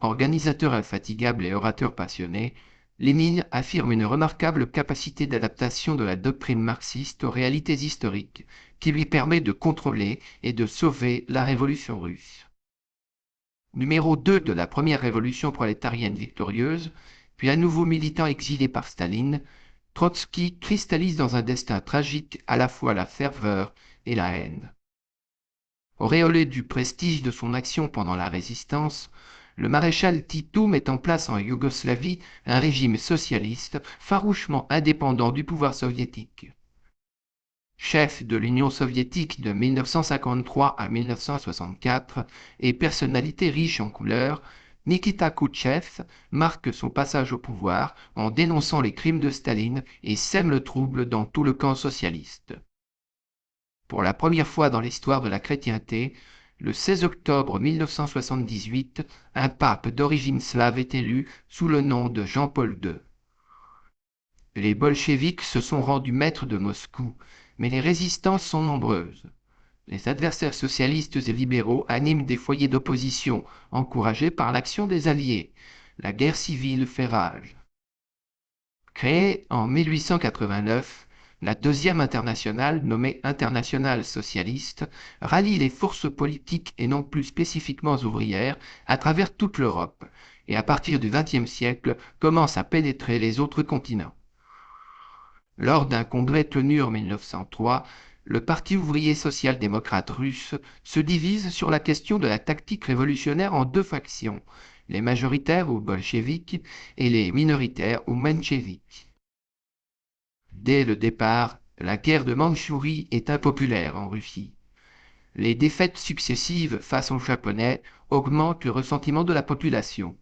Organisateur infatigable et orateur passionné, Lénine affirme une remarquable capacité d'adaptation de la doctrine marxiste aux réalités historiques, qui lui permet de contrôler et de sauver la révolution russe. Numéro 2 de la première révolution prolétarienne victorieuse, puis à nouveau militant exilé par Staline, Trotsky cristallise dans un destin tragique à la fois la ferveur et la haine. Auréolé du prestige de son action pendant la résistance, le maréchal Tito met en place en Yougoslavie un régime socialiste farouchement indépendant du pouvoir soviétique. Chef de l'Union soviétique de 1953 à 1964 et personnalité riche en couleurs, Nikita Khrouchtchev marque son passage au pouvoir en dénonçant les crimes de Staline et sème le trouble dans tout le camp socialiste. Pour la première fois dans l'histoire de la chrétienté, le 16 octobre 1978, un pape d'origine slave est élu sous le nom de Jean-Paul II. Les bolcheviks se sont rendus maîtres de Moscou, mais les résistances sont nombreuses. Les adversaires socialistes et libéraux animent des foyers d'opposition, encouragés par l'action des Alliés. La guerre civile fait rage. Créée en 1889, la Deuxième Internationale, nommée Internationale socialiste, rallie les forces politiques et non plus spécifiquement ouvrières à travers toute l'Europe, et à partir du XXe siècle commence à pénétrer les autres continents. Lors d'un congrès tenu en 1903, le Parti ouvrier social-démocrate russe se divise sur la question de la tactique révolutionnaire en deux factions, les majoritaires ou bolcheviks et les minoritaires ou mencheviks. Dès le départ, la guerre de Mandchourie est impopulaire en Russie. Les défaites successives face aux Japonais augmentent le ressentiment de la population.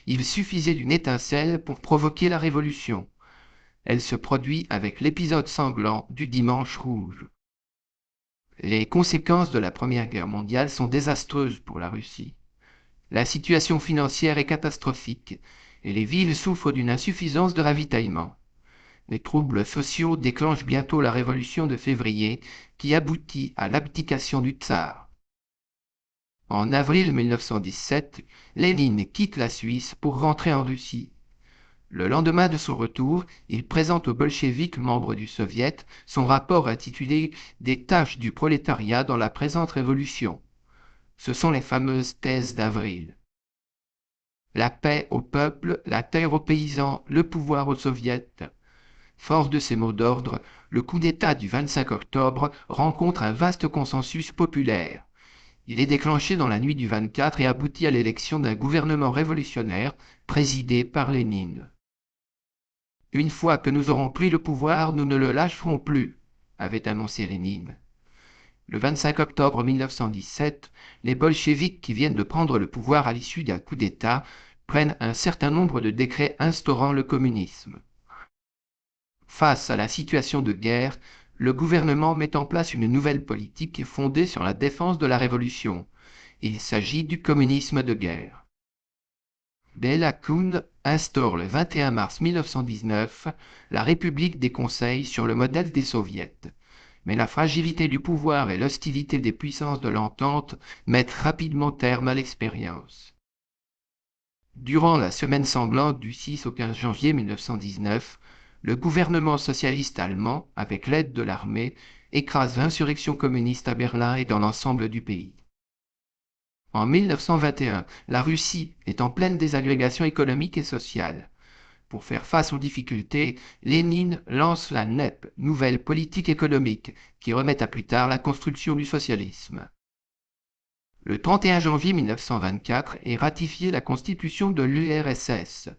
Il suffisait d'une étincelle pour provoquer la révolution. Elle se produit avec l'épisode sanglant du Dimanche rouge. Les conséquences de la Première Guerre mondiale sont désastreuses pour la Russie. La situation financière est catastrophique et les villes souffrent d'une insuffisance de ravitaillement. Les troubles sociaux déclenchent bientôt la révolution de février qui aboutit à l'abdication du tsar. En avril 1917, Lénine quitte la Suisse pour rentrer en Russie. Le lendemain de son retour, il présente aux bolcheviks membres du Soviet son rapport intitulé Des tâches du prolétariat dans la présente révolution. Ce sont les fameuses thèses d'avril. La paix au peuple, la terre aux paysans, le pouvoir aux soviets. Fort de ces mots d'ordre, le coup d'État du 25 octobre rencontre un vaste consensus populaire. Il est déclenché dans la nuit du 24 et aboutit à l'élection d'un gouvernement révolutionnaire présidé par Lénine. Une fois que nous aurons pris le pouvoir, nous ne le lâcherons plus, avait annoncé Lénine. Le 25 octobre 1917, les bolcheviks qui viennent de prendre le pouvoir à l'issue d'un coup d'État prennent un certain nombre de décrets instaurant le communisme. Face à la situation de guerre, le gouvernement met en place une nouvelle politique fondée sur la défense de la révolution. Il s'agit du communisme de guerre. Béla Kun instaure le 21 mars 1919 la République des conseils sur le modèle des soviets. Mais la fragilité du pouvoir et l'hostilité des puissances de l'entente mettent rapidement terme à l'expérience. Durant la semaine sanglante du 6 au 15 janvier 1919, le gouvernement socialiste allemand, avec l'aide de l'armée, écrase l'insurrection communiste à Berlin et dans l'ensemble du pays. En 1921, la Russie est en pleine désagrégation économique et sociale. Pour faire face aux difficultés, Lénine lance la NEP, nouvelle politique économique, qui remet à plus tard la construction du socialisme. Le 31 janvier 1924 est ratifiée la constitution de l'URSS.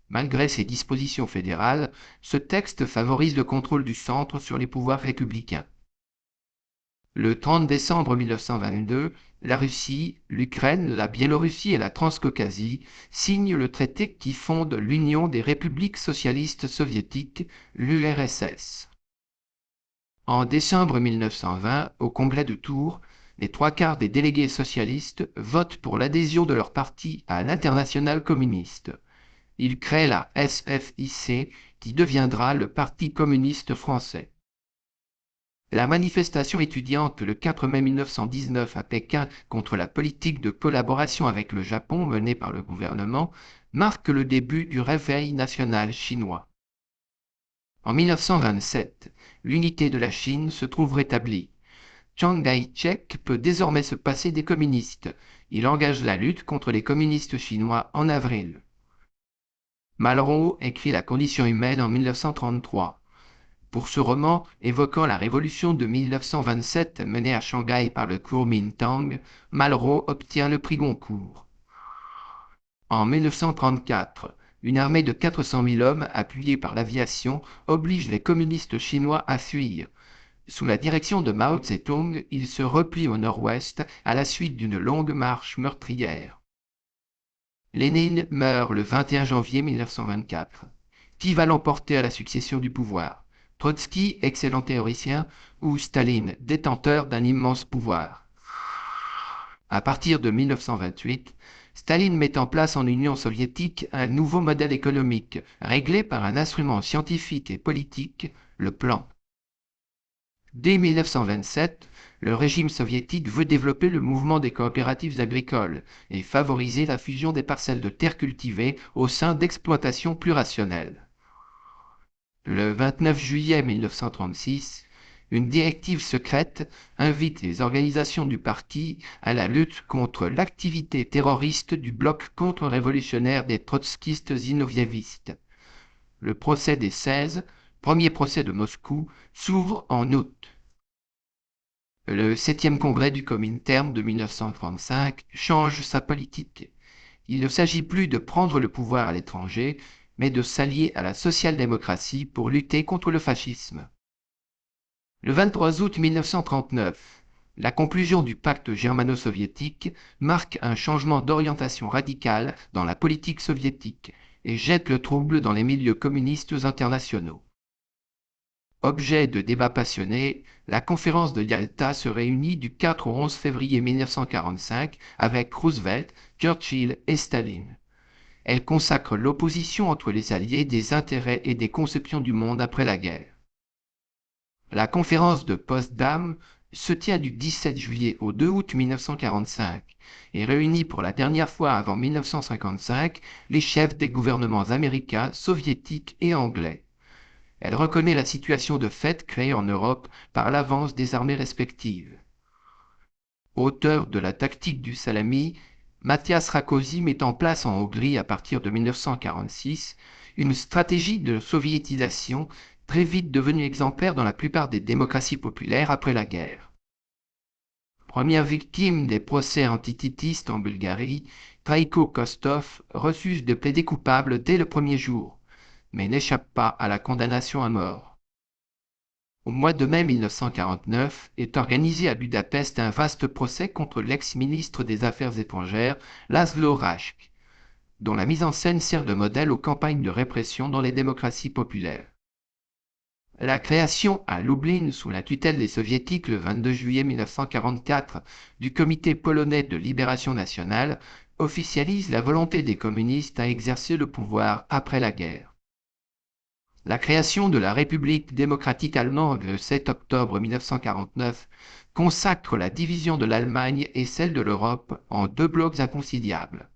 Malgré ses dispositions fédérales, ce texte favorise le contrôle du centre sur les pouvoirs républicains. Le 30 décembre 1922, la Russie, l'Ukraine, la Biélorussie et la Transcaucasie signent le traité qui fonde l'Union des républiques socialistes soviétiques, l'URSS. En décembre 1920, au congrès de Tours, les trois quarts des délégués socialistes votent pour l'adhésion de leur parti à l'Internationale communiste. Ils créent la SFIC qui deviendra le Parti communiste français. La manifestation étudiante le 4 mai 1919 à Pékin contre la politique de collaboration avec le Japon menée par le gouvernement marque le début du réveil national chinois. En 1927, l'unité de la Chine se trouve rétablie. Chiang Kai-shek peut désormais se passer des communistes. Il engage la lutte contre les communistes chinois en avril. Malraux écrit La condition humaine en 1933. Pour ce roman, évoquant la révolution de 1927 menée à Shanghai par le Kuomintang, Malraux obtient le prix Goncourt. En 1934, une armée de 400 000 hommes, appuyée par l'aviation, oblige les communistes chinois à fuir. Sous la direction de Mao Tse-tung, ils se replient au nord-ouest à la suite d'une longue marche meurtrière. Lénine meurt le 21 janvier 1924. Qui va l'emporter à la succession du pouvoir? Trotsky, excellent théoricien, ou Staline, détenteur d'un immense pouvoir? À partir de 1928, Staline met en place en Union soviétique un nouveau modèle économique, réglé par un instrument scientifique et politique, le plan. Dès 1927, le régime soviétique veut développer le mouvement des coopératives agricoles et favoriser la fusion des parcelles de terres cultivées au sein d'exploitations plus rationnelles. Le 29 juillet 1936, une directive secrète invite les organisations du parti à la lutte contre l'activité terroriste du bloc contre-révolutionnaire des trotskistes zinovievistes. Le procès des 16, premier procès de Moscou, s'ouvre en août. Le 7e congrès du Comintern de 1935 change sa politique. Il ne s'agit plus de prendre le pouvoir à l'étranger, mais de s'allier à la social-démocratie pour lutter contre le fascisme. Le 23 août 1939, la conclusion du pacte germano-soviétique marque un changement d'orientation radical dans la politique soviétique et jette le trouble dans les milieux communistes internationaux. Objet de débats passionnés, la conférence de Yalta se réunit du 4 au 11 février 1945 avec Roosevelt, Churchill et Staline. Elle consacre l'opposition entre les alliés des intérêts et des conceptions du monde après la guerre. La conférence de Potsdam se tient du 17 juillet au 2 août 1945 et réunit pour la dernière fois avant 1955 les chefs des gouvernements américains, soviétiques et anglais. Elle reconnaît la situation de fait créée en Europe par l'avance des armées respectives. Auteur de la tactique du salami, Matthias Rákóczi met en place en Hongrie à partir de 1946 une stratégie de soviétisation très vite devenue exemplaire dans la plupart des démocraties populaires après la guerre. Première victime des procès antititistes en Bulgarie, Traïko Kostov refuse de plaider coupable dès le premier jour, mais n'échappe pas à la condamnation à mort. Au mois de mai 1949 est organisé à Budapest un vaste procès contre l'ex-ministre des Affaires étrangères, Laszlo Rask, dont la mise en scène sert de modèle aux campagnes de répression dans les démocraties populaires. La création à Lublin, sous la tutelle des Soviétiques le 22 juillet 1944, du Comité polonais de libération nationale officialise la volonté des communistes à exercer le pouvoir après la guerre. La création de la République démocratique allemande le 7 octobre 1949 consacre la division de l'Allemagne et celle de l'Europe en deux blocs inconciliables.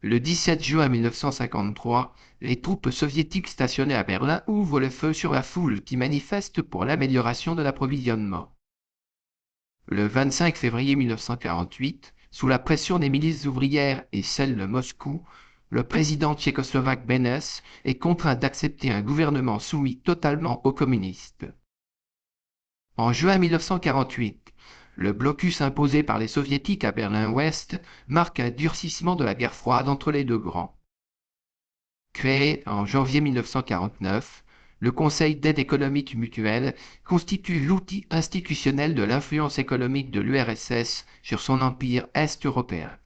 Le 17 juin 1953, les troupes soviétiques stationnées à Berlin ouvrent le feu sur la foule qui manifeste pour l'amélioration de l'approvisionnement. Le 25 février 1948, sous la pression des milices ouvrières et celle de Moscou, le président tchécoslovaque Beneš est contraint d'accepter un gouvernement soumis totalement aux communistes. En juin 1948, le blocus imposé par les soviétiques à Berlin-Ouest marque un durcissement de la guerre froide entre les deux grands. Créé en janvier 1949, le Conseil d'aide économique mutuelle constitue l'outil institutionnel de l'influence économique de l'URSS sur son empire est-européen.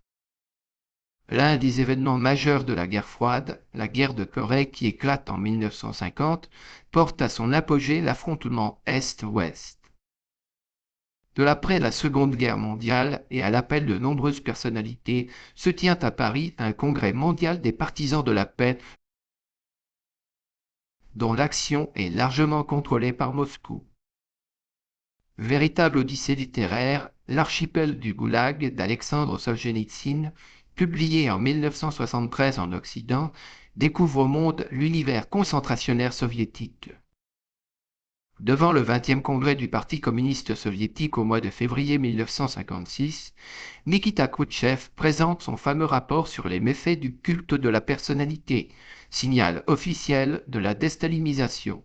L'un des événements majeurs de la guerre froide, la guerre de Corée qui éclate en 1950, porte à son apogée l'affrontement Est-Ouest. De l'après la Seconde Guerre mondiale et à l'appel de nombreuses personnalités, se tient à Paris un congrès mondial des partisans de la paix dont l'action est largement contrôlée par Moscou. Véritable odyssée littéraire, L'archipel du Goulag d'Alexandre Solzhenitsyn, publié en 1973 en Occident, découvre au monde l'univers concentrationnaire soviétique. Devant le 20e congrès du Parti communiste soviétique au mois de février 1956, Nikita Khrouchtchev présente son fameux rapport sur les méfaits du culte de la personnalité, signal officiel de la déstalinisation.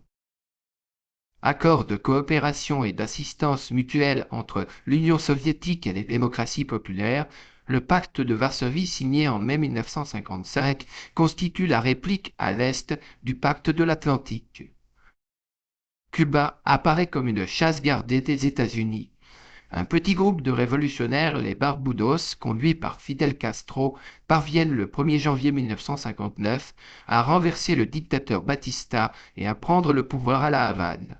Accord de coopération et d'assistance mutuelle entre l'Union soviétique et les démocraties populaires, le pacte de Varsovie signé en mai 1955 constitue la réplique à l'Est du pacte de l'Atlantique. Cuba apparaît comme une chasse gardée des États-Unis. Un petit groupe de révolutionnaires, les Barbudos, conduits par Fidel Castro, parviennent le 1er janvier 1959 à renverser le dictateur Batista et à prendre le pouvoir à la Havane.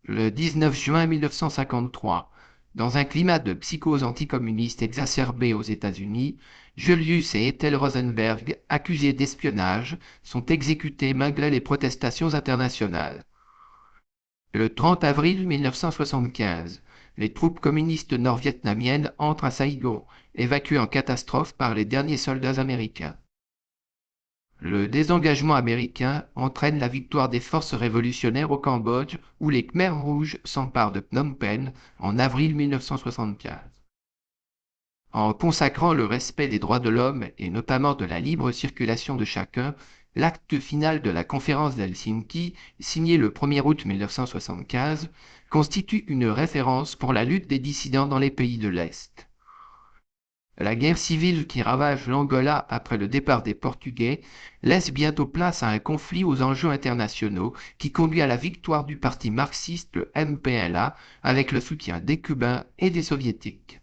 Le 19 juin 1953, dans un climat de psychose anticommuniste exacerbé aux États-Unis, Julius et Ethel Rosenberg, accusés d'espionnage, sont exécutés malgré les protestations internationales. Le 30 avril 1975, les troupes communistes nord-vietnamiennes entrent à Saïgon, évacuées en catastrophe par les derniers soldats américains. Le désengagement américain entraîne la victoire des forces révolutionnaires au Cambodge, où les Khmers rouges s'emparent de Phnom Penh en avril 1975. En consacrant le respect des droits de l'homme et notamment de la libre circulation de chacun, l'acte final de la conférence d'Helsinki, signé le 1er août 1975, constitue une référence pour la lutte des dissidents dans les pays de l'Est. La guerre civile qui ravage l'Angola après le départ des Portugais laisse bientôt place à un conflit aux enjeux internationaux qui conduit à la victoire du parti marxiste, le MPLA, avec le soutien des Cubains et des Soviétiques.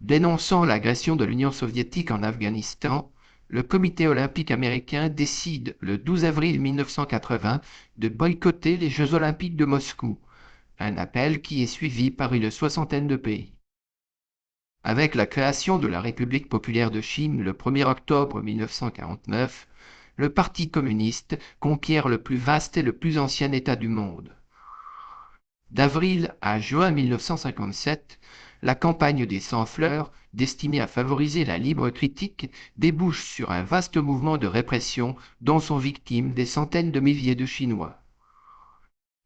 Dénonçant l'agression de l'Union soviétique en Afghanistan, le Comité olympique américain décide le 12 avril 1980 de boycotter les Jeux olympiques de Moscou, un appel qui est suivi par une soixantaine de pays. Avec la création de la République populaire de Chine le 1er octobre 1949, le Parti communiste conquiert le plus vaste et le plus ancien État du monde. D'avril à juin 1957, la campagne des Sans-Fleurs, destinée à favoriser la libre critique, débouche sur un vaste mouvement de répression dont sont victimes des centaines de milliers de Chinois.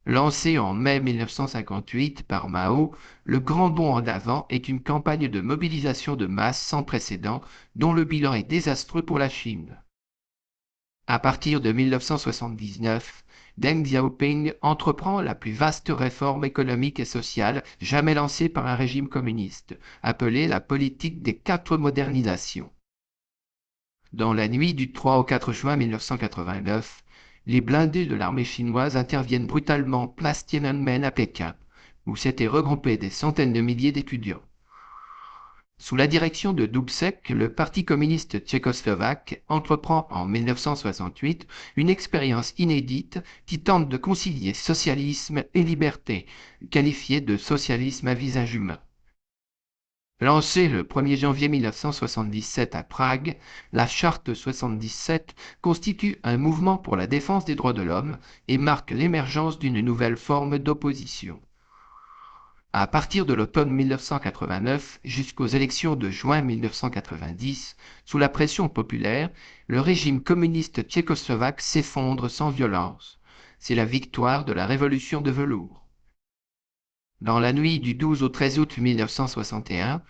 Lancé en mai 1958 par Mao, le Grand Bond en avant est une campagne de mobilisation de masse sans précédent dont le bilan est désastreux pour la Chine. À partir de 1979, Deng Xiaoping entreprend la plus vaste réforme économique et sociale jamais lancée par un régime communiste, appelée la politique des 4 modernisations. Dans la nuit du 3 au 4 juin 1989, les blindés de l'armée chinoise interviennent brutalement place Tiananmen à Pékin, où s'étaient regroupés des centaines de milliers d'étudiants. Sous la direction de Dubček, le Parti communiste tchécoslovaque entreprend en 1968 une expérience inédite qui tente de concilier socialisme et liberté, qualifiée de socialisme à visage humain. Lancée le 1er janvier 1977 à Prague, la Charte 77 constitue un mouvement pour la défense des droits de l'homme et marque l'émergence d'une nouvelle forme d'opposition. À partir de l'automne 1989 jusqu'aux élections de juin 1990, sous la pression populaire, le régime communiste tchécoslovaque s'effondre sans violence. C'est la victoire de la révolution de velours. Dans la nuit du 12 au 13 août 1961,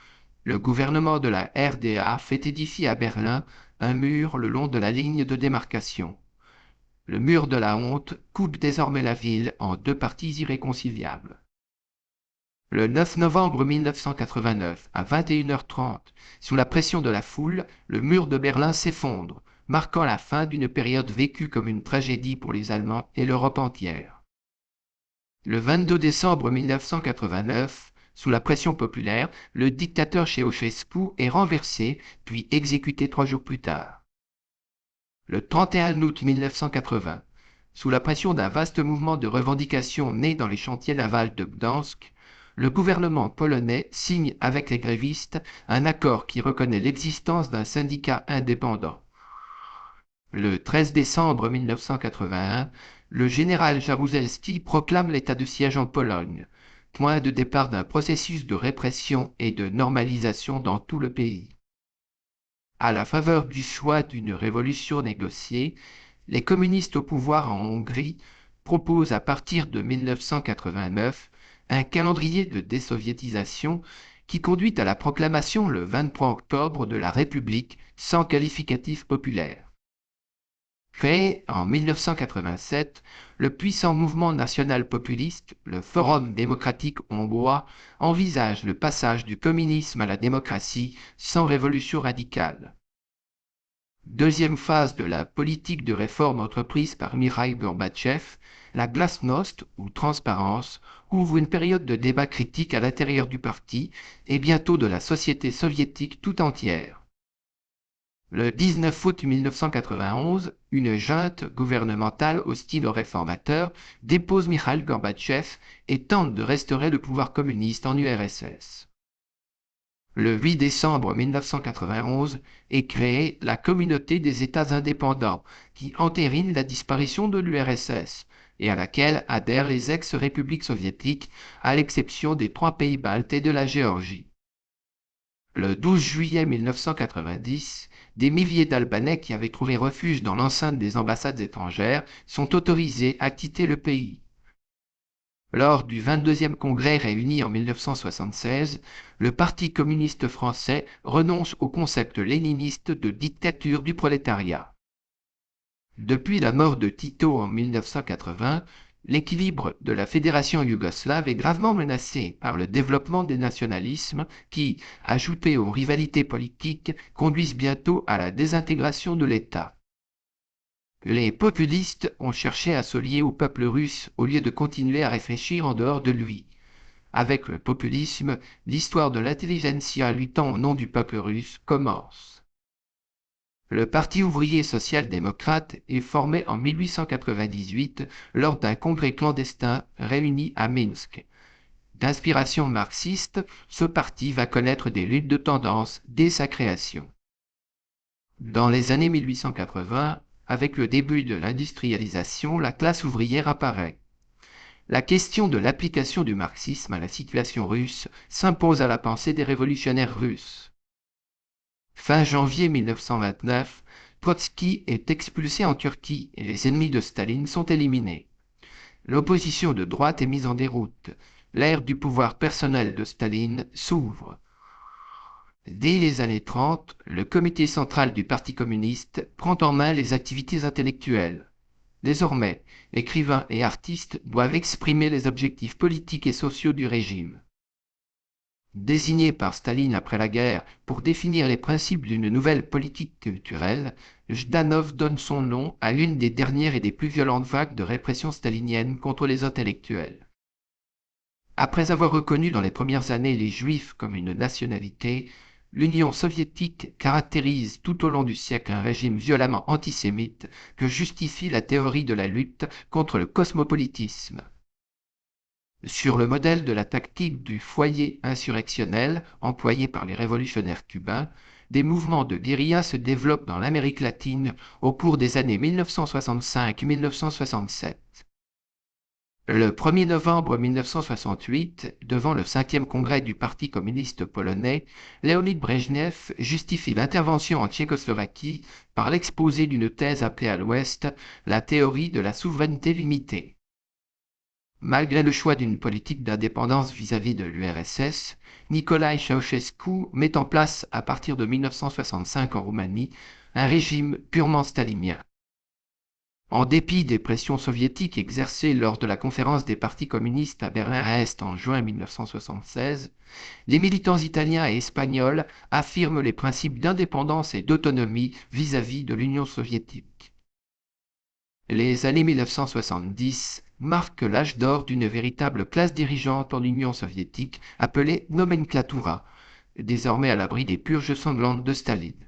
le gouvernement de la RDA fait édifier à Berlin un mur le long de la ligne de démarcation. Le mur de la honte coupe désormais la ville en 2 parties irréconciliables. Le 9 novembre 1989, à 21h30, sous la pression de la foule, le mur de Berlin s'effondre, marquant la fin d'une période vécue comme une tragédie pour les Allemands et l'Europe entière. Le 22 décembre 1989, sous la pression populaire, le dictateur Ceausescu est renversé, puis exécuté 3 jours plus tard. Le 31 août 1980, sous la pression d'un vaste mouvement de revendications né dans les chantiers navals de Gdansk, le gouvernement polonais signe avec les grévistes un accord qui reconnaît l'existence d'un syndicat indépendant. Le 13 décembre 1981, le général Jaruzelski proclame l'état de siège en Pologne, point de départ d'un processus de répression et de normalisation dans tout le pays. À la faveur du choix d'une révolution négociée, les communistes au pouvoir en Hongrie proposent à partir de 1989 un calendrier de désoviétisation qui conduit à la proclamation le 23 octobre de la République sans qualificatif populaire. Créé en 1987, le puissant mouvement national populiste, le Forum démocratique hongrois, envisage le passage du communisme à la démocratie sans révolution radicale. Deuxième phase de la politique de réforme entreprise par Mikhaïl Gorbatchev, la glasnost, ou transparence, ouvre une période de débat critique à l'intérieur du parti et bientôt de la société soviétique tout entière. Le 19 août 1991, une junte gouvernementale hostile aux réformateurs dépose Mikhaïl Gorbatchev et tente de restaurer le pouvoir communiste en URSS. Le 8 décembre 1991 est créée la Communauté des États indépendants, qui entérine la disparition de l'URSS et à laquelle adhèrent les ex-républiques soviétiques, à l'exception des 3 pays baltes et de la Géorgie. Le 12 juillet 1990, des milliers d'Albanais qui avaient trouvé refuge dans l'enceinte des ambassades étrangères sont autorisés à quitter le pays. Lors du 22e congrès réuni en 1976, le Parti communiste français renonce au concept léniniste de dictature du prolétariat. Depuis la mort de Tito en 1980, l'équilibre de la fédération yougoslave est gravement menacé par le développement des nationalismes qui, ajoutés aux rivalités politiques, conduisent bientôt à la désintégration de l'État. Les populistes ont cherché à se lier au peuple russe au lieu de continuer à réfléchir en dehors de lui. Avec le populisme, l'histoire de l'intelligentsia luttant au nom du peuple russe commence. Le Parti ouvrier social-démocrate est formé en 1898 lors d'un congrès clandestin réuni à Minsk. D'inspiration marxiste, ce parti va connaître des luttes de tendance dès sa création. Dans les années 1880, avec le début de l'industrialisation, la classe ouvrière apparaît. La question de l'application du marxisme à la situation russe s'impose à la pensée des révolutionnaires russes. Fin janvier 1929, Trotsky est expulsé en Turquie et les ennemis de Staline sont éliminés. L'opposition de droite est mise en déroute. L'ère du pouvoir personnel de Staline s'ouvre. Dès les années 30, le comité central du Parti communiste prend en main les activités intellectuelles. Désormais, écrivains et artistes doivent exprimer les objectifs politiques et sociaux du régime. Désigné par Staline après la guerre pour définir les principes d'une nouvelle politique culturelle, Jdanov donne son nom à l'une des dernières et des plus violentes vagues de répression stalinienne contre les intellectuels. Après avoir reconnu dans les premières années les Juifs comme une nationalité, l'Union soviétique caractérise tout au long du siècle un régime violemment antisémite que justifie la théorie de la lutte contre le cosmopolitisme. Sur le modèle de la tactique du foyer insurrectionnel employée par les révolutionnaires cubains, des mouvements de guérilla se développent dans l'Amérique latine au cours des années 1965-1967. Le 1er novembre 1968, devant le 5e congrès du Parti communiste polonais, Léonid Brejnev justifie l'intervention en Tchécoslovaquie par l'exposé d'une thèse appelée à l'Ouest la théorie de la souveraineté limitée. Malgré le choix d'une politique d'indépendance vis-à-vis de l'URSS, Nicolae Ceausescu met en place à partir de 1965 en Roumanie un régime purement stalinien. En dépit des pressions soviétiques exercées lors de la conférence des partis communistes à Berlin-Est en juin 1976, les militants italiens et espagnols affirment les principes d'indépendance et d'autonomie vis-à-vis de l'Union soviétique. Les années 1970 marquent l'âge d'or d'une véritable classe dirigeante en Union soviétique appelée nomenklatura, désormais à l'abri des purges sanglantes de Staline.